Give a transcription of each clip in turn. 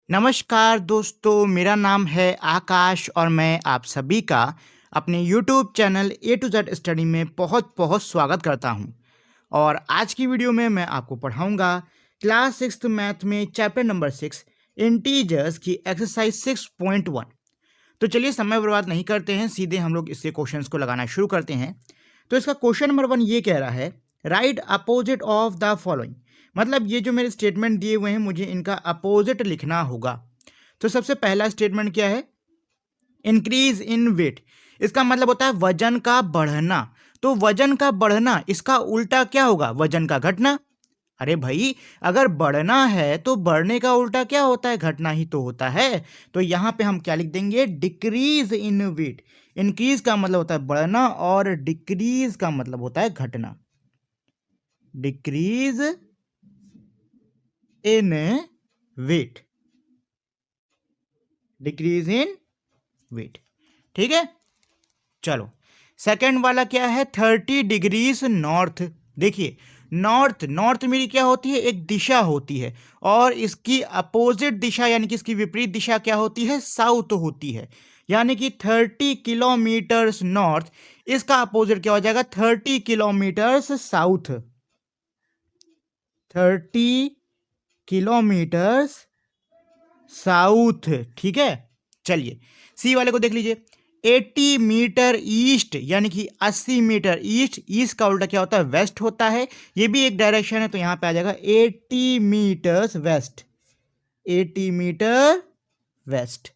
नमस्कार दोस्तों, मेरा नाम है आकाश और मैं आप सभी का अपने YouTube channel A to Z study में बहुत बहुत स्वागत करता हूं। और आज की वीडियो में मैं आपको पढ़ाऊंगा क्लास 6th मैथ में चैप्टर नंबर 6 इंटीजर्स की एक्सरसाइज 6.1। तो चलिए समय बर्बाद नहीं करते हैं, सीधे हम लोग इससे क्वेश्चंस को लगाना शुरू करते हैं। तो इसका क्वेश्चन नंबर 1 ये कह रहा है, right opposite of the following. मतलब ये जो मेरे स्टेटमेंट दिए हुए हैं, मुझे इनका अपोजिट लिखना होगा। तो सबसे पहला स्टेटमेंट क्या है? Increase in weight. इसका मतलब होता है वजन का बढ़ना। तो वजन का बढ़ना, इसका उल्टा क्या होगा? वजन का घटना। अरे भाई, अगर बढ़ना है तो बढ़ने का उल्टा क्या होता है? घटना ही तो होता है। तो यहां पे हम क्या लिख देंगे? Decrease in wait. इंक्रीज का मतलब होता है बढ़ना और डिक्रीज का मतलब होता है घटना। Decrease in weight, decrease in weight. ठीक है, चलो सेकंड वाला क्या है? 30 डिग्रीज नॉर्थ। देखिए, नॉर्थ नॉर्थ मेरी क्या होती है? एक दिशा होती है, और इसकी अपोजिट दिशा यानी कि इसकी विपरीत दिशा क्या होती है? साउथ होती है। यानी कि 30 किलोमीटर्स नॉर्थ, इसका अपोजिट क्या हो जाएगा? 30 किलोमीटर्स साउथ। 30 kilometres south. ठीक है, चलिए सी वाले को देख लीजिए। 80 मीटर ईस्ट, यानी कि 80 मीटर ईस्ट। ईस्ट का उल्टा क्या होता है? वेस्ट होता है। ये भी एक डायरेक्शन है, तो यहां पे आ जाएगा 80 metres west. 80 metre west.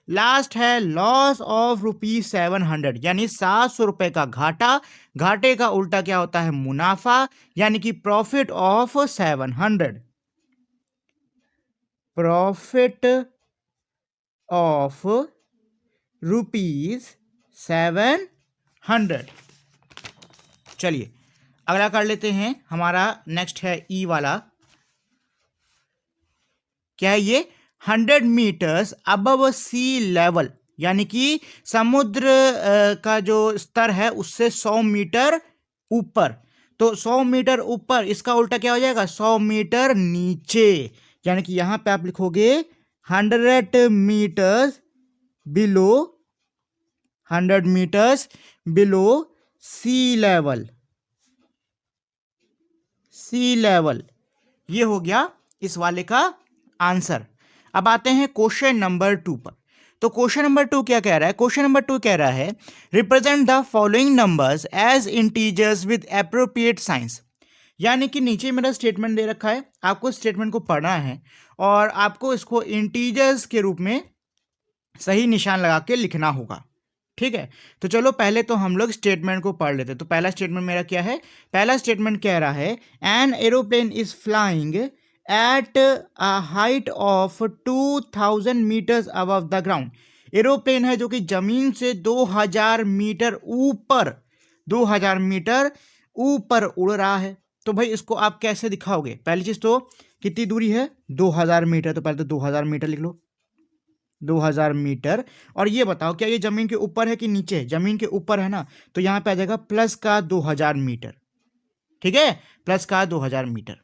Last है लॉस ऑफ ₹700, यानी 700 रुपए का घाटा। घाटे का उल्टा क्या होता है? मुनाफा, यानी कि प्रॉफिट ऑफ 700। Profit of ₹700। चलिए अगला कर लेते हैं। हमारा नेक्स्ट है ई वाला। क्या है ये? 100 मीटर्स अबव सी लेवल, यानी कि समुद्र का जो स्तर है उससे 100 मीटर ऊपर। तो 100 मीटर ऊपर, इसका उल्टा क्या हो जाएगा? 100 मीटर नीचे। यानी कि यहां पे आप लिखोगे 100 मीटर्स बिलो, 100 मीटर्स बिलो सी लेवल। सी लेवल, ये हो गया इस वाले का आंसर। अब आते हैं क्वेश्चन नंबर 2 पर। तो क्वेश्चन नंबर 2 क्या कह रहा है? क्वेश्चन नंबर 2 कह रहा है, represent the following numbers as integers with appropriate signs. यानी कि नीचे मेरा स्टेटमेंट दे रखा है, आपको स्टेटमेंट को पढ़ना है और आपको इसको इंटीजर्स के रूप में सही निशान लगा के लिखना होगा। ठीक है, तो चलो पहले तो हम लोग स्टेटमेंट को पढ़ लेते हैं। तो पहला स्टेटमेंट मेरा क्या है? पहला स्टेटमेंट कह रहा है, an aeroplane is flying at a height of 2000 metres above the ground. Aeroplane है जो कि जमीन से 2000 मीटर ऊपर, 2000 मीटर ऊपर उड़ रहा है। तो भाई इसको आप कैसे दिखाओगे? पहली चीज तो कितनी दूरी है? 2000 मीटर। तो पहले तो 2000 मीटर लिख लो, 2000 मीटर। और ये बताओ क्या ये जमीन के ऊपर है कि नीचे? जमीन के ऊपर है ना, तो यहां पे आ जाएगा प्लस का 2000 मीटर। ठीक है, प्लस का 2000 मीटर।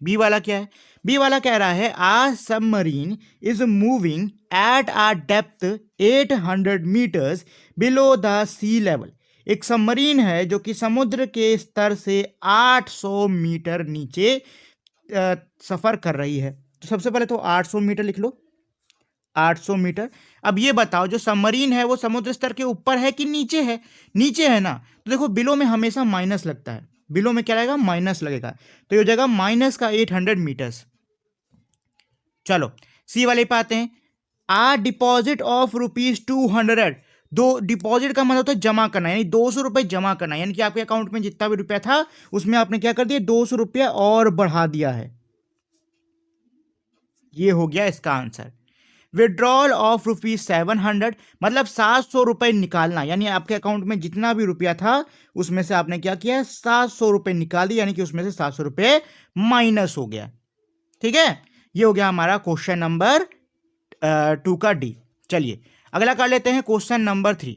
बी वाला क्या है? बी वाला कह रहा है, a submarine is moving at a depth 800 meters below the sea level. एक सबमरीन है जो कि समुद्र के स्तर से 800 मीटर नीचे सफर कर रही है। तो सबसे पहले तो 800 मीटर लिख लो, 800 मीटर। अब ये बताओ, जो सबमरीन है वो समुद्र स्तर के ऊपर है कि नीचे है? नीचे है ना, तो देखो बिलो में हमेशा माइनस लगता है। बिलो में क्या लगेगा? माइनस लगेगा। तो ये हो जाएगा माइनस का 800 मीटर्स। चलो सी वाले पे आते हैं। आ डिपॉजिट ऑफ ₹200। दो डिपॉजिट का मतलब होता है जमा करना, यानी 200 रुपए जमा करना। यानी कि आपके अकाउंट में जितना भी रुपया था उसमें आपने क्या कर दिया? 200 रुपया और बढ़ा दिया है। ये हो गया इसका आंसर। विड्रॉल ऑफ ₹700, मतलब 700 रुपए निकालना। यानी आपके अकाउंट में जितना भी रुपया था उसमें से आपने क्या किया? 700 रुपए निकाल दिया, यानी कि उसमें से 700 रुपए माइनस हो गया। ठीक है, ये हो गया हमारा क्वेश्चन नंबर 2 का डी। चलिए अगला कर लेते हैं क्वेश्चन नंबर 3।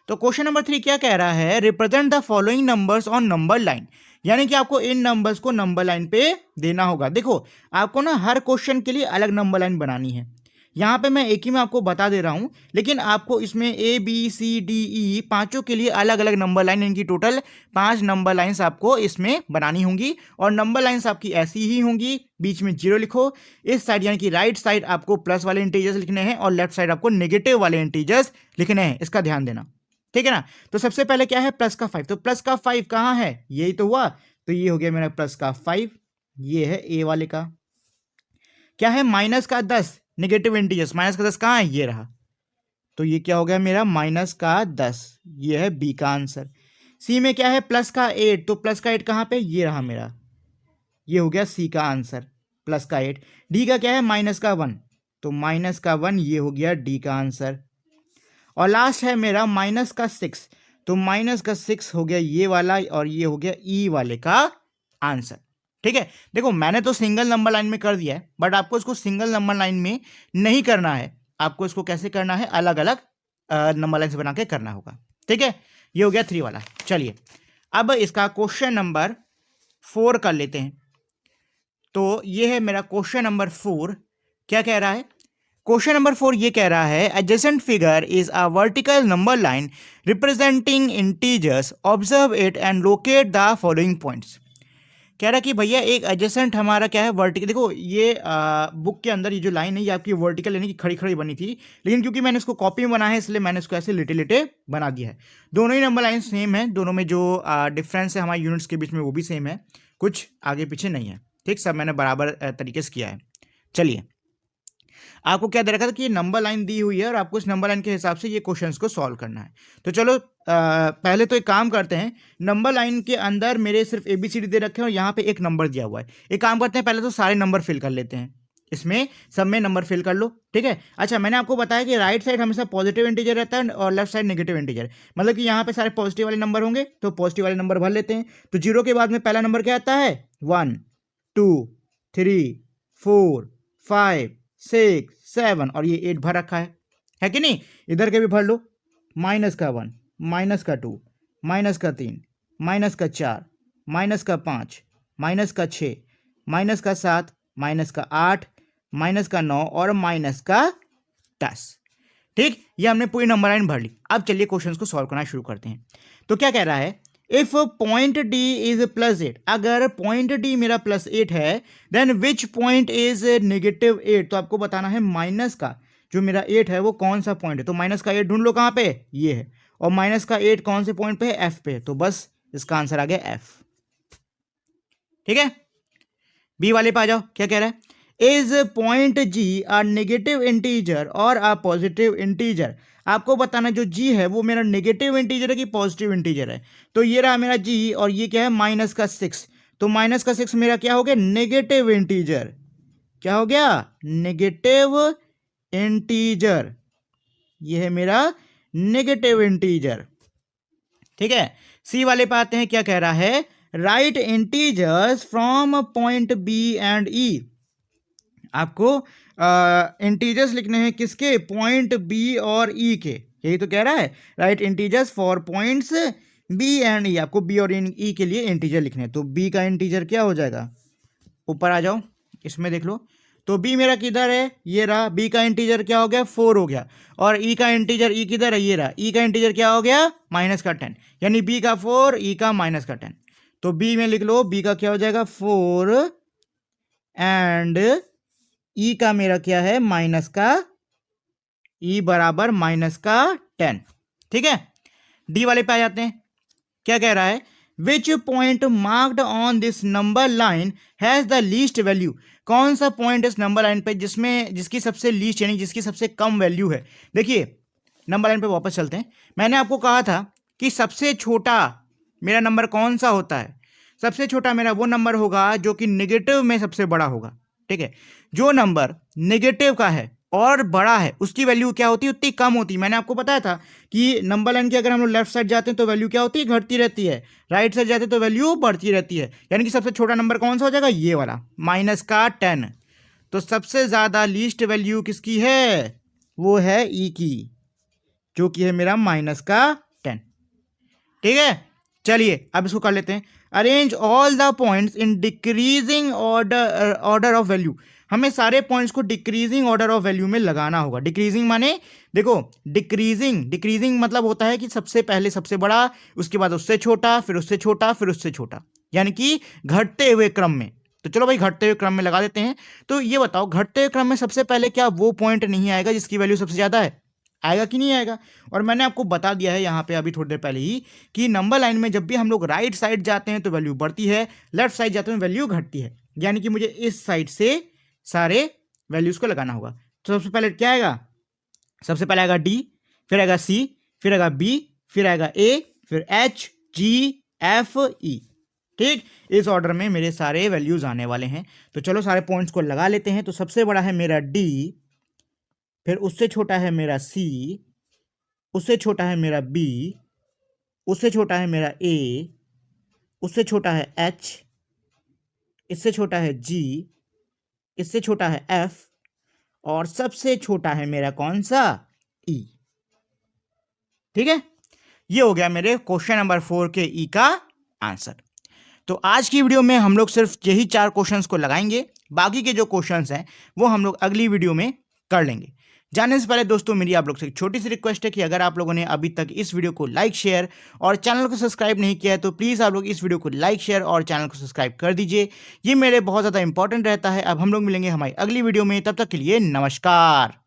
तो क्वेश्चन नंबर 3 क्या कह रहा है? Represent the following numbers on number line. यानी कि आपको इन नंबर्स को नंबर लाइन पे देना होगा। देखो आपको ना हर क्वेश्चन के लिए अलग नंबर लाइन बनानी है। यहाँ पे मैं एक ही में आपको बता दे रहा हूँ, लेकिन आपको इसमें A B C D E पांचों के लिए अलग अलग नंबर लाइन, इनकी टोटल 5 नंबर लाइंस आपको इसमें बनानी होंगी। और नंबर लाइंस आपकी ऐसी ही होंगी, बीच में 0 लिखो। इस साइड यानी कि राइट साइड आपको प्लस वाले इंटीजर्स लिखने हैं और लेफ्ट साइड आपको नेगेटिव वाले इंटीजर्स लिखने हैं, इसका ध्यान देना, ठीक है ना। तो सबसे पहले क्या है, प्लस का 5। तो प्लस का 5 कहाँ है, यही तो हुआ। तो ये हो गया मेरा प्लस का 5, ये है ए वाले का। क्या है, माइनस का 10, नेगेटिव इंटीजर्स, माइनस का 10 कहाँ है, ये रहा। तो ये क्या हो गया मेरा माइनस का 10, ये है बी का आंसर। सी में क्या है, प्लस का 8। तो प्लस का 8 कहाँ पे, ये रहा मेरा, ये हो गया सी का आंसर, प्लस का 8। डी का क्या है, माइनस का 1। तो माइनस का 1, ये हो गया डी का आंसर। और लास्ट है मेरा माइनस का 6। तो माइनस का 6 हो गया ये वाला, और ये हो गया ई वाले का आंसर, ठीक है। देखो मैंने तो सिंगल नंबर लाइन में कर दिया है, बट आपको इसको सिंगल नंबर लाइन में नहीं करना है। आपको इसको कैसे करना है, अलग अलग नंबर लाइन से बना के करना होगा, ठीक है। ये हो गया 3 वाला। चलिए अब इसका क्वेश्चन नंबर 4 कर लेते हैं। तो ये है मेरा क्वेश्चन नंबर 4। क्या कह रहा है, क्वेश्चन नंबर 4 ये कह रहा है adjacent figure is a vertical number line representing integers, observe it and locate the following points. कह रहा है कि भैया एक एडजेसेंट हमारा क्या है, वर्टिकल। देखो ये बुक के अंदर ये जो लाइन है ये आपकी वर्टिकल यानी कि खड़ी खड़ी बनी थी, लेकिन क्योंकि मैंने इसको कॉपी में बनाया है इसलिए मैंने इसको ऐसे लिटे लिटे बना दिया है। दोनों ही नंबर लाइन सेम है, दोनों में जो डिफरेंस है हमारे यूनिट्स के बीच में वो भी सेम है, कुछ आगे पीछे नहीं है, ठीक। सब मैंने बराबर तरीके से किया है। चलिए आपको क्या दे रखा था कि ये नंबर लाइन दी हुई है और आपको इस नंबर लाइन के हिसाब से ये क्वेश्चंस को सॉल्व करना है। तो चलो पहले तो एक काम करते हैं, नंबर लाइन के अंदर मेरे सिर्फ ABCD दे रखे हैं और यहाँ पे एक नंबर दिया हुआ है। एक काम करते हैं, पहले तो सारे नंबर फिल कर लेते हैं, इसमें सब में नंबर फिल कर लो, ठीक है। अच्छा मैंने आपको बताया कि राइट साइड हमेशा पॉजिटिव इंटीजर रहता है और लेफ्ट साइड नेगेटिव इंटीजर, मतलब कि यहाँ पे सारे पॉजिटिव वाले नंबर होंगे तो पॉजिटिव वाले नंबर भर लेते हैं। तो 0 के बाद में पहला नंबर क्या आता है, 1 2 3 4 5 6 7 और ये 8 भर रखा है कि नहीं। इधर के भी भर लो, माइनस का 1, माइनस का 2, माइनस का 3, माइनस का 4, माइनस का 5, माइनस का 6, माइनस का 7, माइनस का 8, माइनस का 9 और माइनस का 10, ठीक। ये हमने पूरी नंबर लाइन भर ली। अब चलिए क्वेश्चंस को सॉल्व करना शुरू करते हैं। तो क्या कह रहा है, इफ पॉइंट डी इज +8, अगर पॉइंट डी मेरा +8 है, देन विच पॉइंट इज -8। तो आपको बताना है माइनस का जो मेरा 8 है वो कौन सा पॉइंट है। तो माइनस का 8 ढूंढ लो, कहां पे, ये है। और माइनस का 8 कौन से पॉइंट पे है, एफ पे। तो बस इसका आंसर आ गया एफ, ठीक है। बी वाले पे आ जाओ, क्या कह रहा है, is point G a negative integer और अ पॉजिटिव इंटीजर। आपको बताना जो जी है वो मेरा नेगेटिव इंटीजर है कि पॉजिटिव इंटीजर है। तो ये रहा मेरा जी और ये क्या है, माइनस का 6। तो माइनस का 6 मेरा क्या हो गया, नेगेटिव इंटीजर। क्या हो गया, नेगेटिव इंटीजर। ये है मेरा नेगेटिव इंटीजर, ठीक है। सी वाले पे आते हैं, क्या कह रहा है, write integers from point B and E. आपको इंटीजर्स लिखने हैं किसके, पॉइंट बी और ई के, यही तो कह रहा है। Write integers for points B and E, आपको बी और ई के लिए इंटीजर लिखने हैं। तो बी का इंटीजर क्या हो जाएगा, ऊपर आ जाओ, इसमें देख लो। तो बी मेरा किधर है, ये रहा, बी का इंटीजर क्या हो गया, 4 हो गया। और ई का इंटीजर, ई किधर है, ये रहा, ई का इंटीजर क्या हो गया, माइनस का 10, यानी बी का 4, ई का माइनस का 10। तो बी में लिख लो, बी का क्या हो जाएगा 4 एंड ई का मेरा क्या है, माइनस का, ई बराबर माइनस का 10, ठीक है। डी वाले पे आ जाते हैं, क्या कह रहा है, which point marked on this number line has the least value. कौन सा पॉइंट इस नंबर लाइन पे जिसमें जिसकी सबसे लीस्ट यानी जिसकी सबसे कम वैल्यू है। देखिए नंबर लाइन पे वापस चलते हैं। मैंने आपको कहा था कि सबसे छोटा मेरा नंबर कौन सा होता है, सबसे छोटा मेरा वो नंबर होगा जो कि नेगेटिव में सबसे बड़ा होगा, ठीक है। जो नंबर नेगेटिव का है और बड़ा है उसकी वैल्यू क्या होती है, उतनी कम होती है। मैंने आपको बताया था कि नंबर लाइन की अगर हम लोग लेफ्ट साइड जाते हैं तो वैल्यू क्या होती है, घटती रहती है, राइट साइड जाते हैं तो वैल्यू बढ़ती रहती है। यानी कि सबसे छोटा नंबर कौन सा हो जाएगा, ये वाला माइनस का 10। तो सबसे ज्यादा लीस्ट वैल्यू किसकी है, वो है ई की, जो कि है मेरा माइनस का 10, ठीक है। चलिए अब इसको कर लेते हैं। Arrange all the points in decreasing order of value. हमें सारे पॉइंट्स को डिक्रीजिंग ऑर्डर ऑफ वैल्यू में लगाना होगा। डिक्रीजिंग माने देखो, डिक्रीजिंग मतलब होता है कि सबसे पहले सबसे बड़ा, उसके बाद उससे छोटा, फिर उससे छोटा, फिर उससे छोटा, यानी कि घटते हुए क्रम में। तो चलो भाई घटते हुए क्रम में लगा देते हैं। तो ये बताओ, घटते हुए क्रम में सबसे पहले क्या वो पॉइंट नहीं आएगा जिसकी वैल्यू सबसे ज्यादा है? आएगा कि नहीं आएगा? और मैंने आपको बता दिया है यहाँ पे अभी थोड़ी देर पहले ही कि नंबर लाइन में जब भी हम लोग राइट साइड जाते हैं तो वैल्यू बढ़ती है, लेफ्ट साइड जाते हैं वैल्यू घटती है। यानी कि मुझे इस साइड से सारे वैल्यूज को लगाना होगा। तो सबसे पहले क्या आएगा? सबसे पहले आएगा डी, फिर आएगा सी, फिर आएगा बी, फिर आएगा ए, फिर एच, जी, एफ, ई। ठीक, इस ऑर्डर में मेरे सारे वैल्यूज आने वाले हैं। तो चलो सारे पॉइंट्स को लगा लेते हैं। तो सबसे बड़ा है मेरा डी, फिर उससे छोटा है मेरा सी, उससे छोटा है मेरा बी, उससे छोटा है मेरा ए, उससे छोटा है एच, इससे छोटा है जी, इससे छोटा है एफ, और सबसे छोटा है मेरा कौन सा? ई। ठीक है, ये हो गया मेरे क्वेश्चन नंबर 4 के ई का आंसर। तो आज की वीडियो में हम लोग सिर्फ यही 4 क्वेश्चंस को लगाएंगे, बाकी के जो क्वेश्चंस हैं वो हम लोग अगली वीडियो में कर लेंगे। जाने से पहले दोस्तों मेरी आप लोग से एक छोटी सी रिक्वेस्ट है कि अगर आप लोगों ने अभी तक इस वीडियो को लाइक, शेयर और चैनल को सब्सक्राइब नहीं किया है तो प्लीज़ आप लोग इस वीडियो को लाइक, शेयर और चैनल को सब्सक्राइब कर दीजिए। ये मेरे बहुत ज़्यादा इंपॉर्टेंट रहता है। अब हम लोग मिलेंगे हमारी अगली वीडियो में, तब तक के लिए नमस्कार।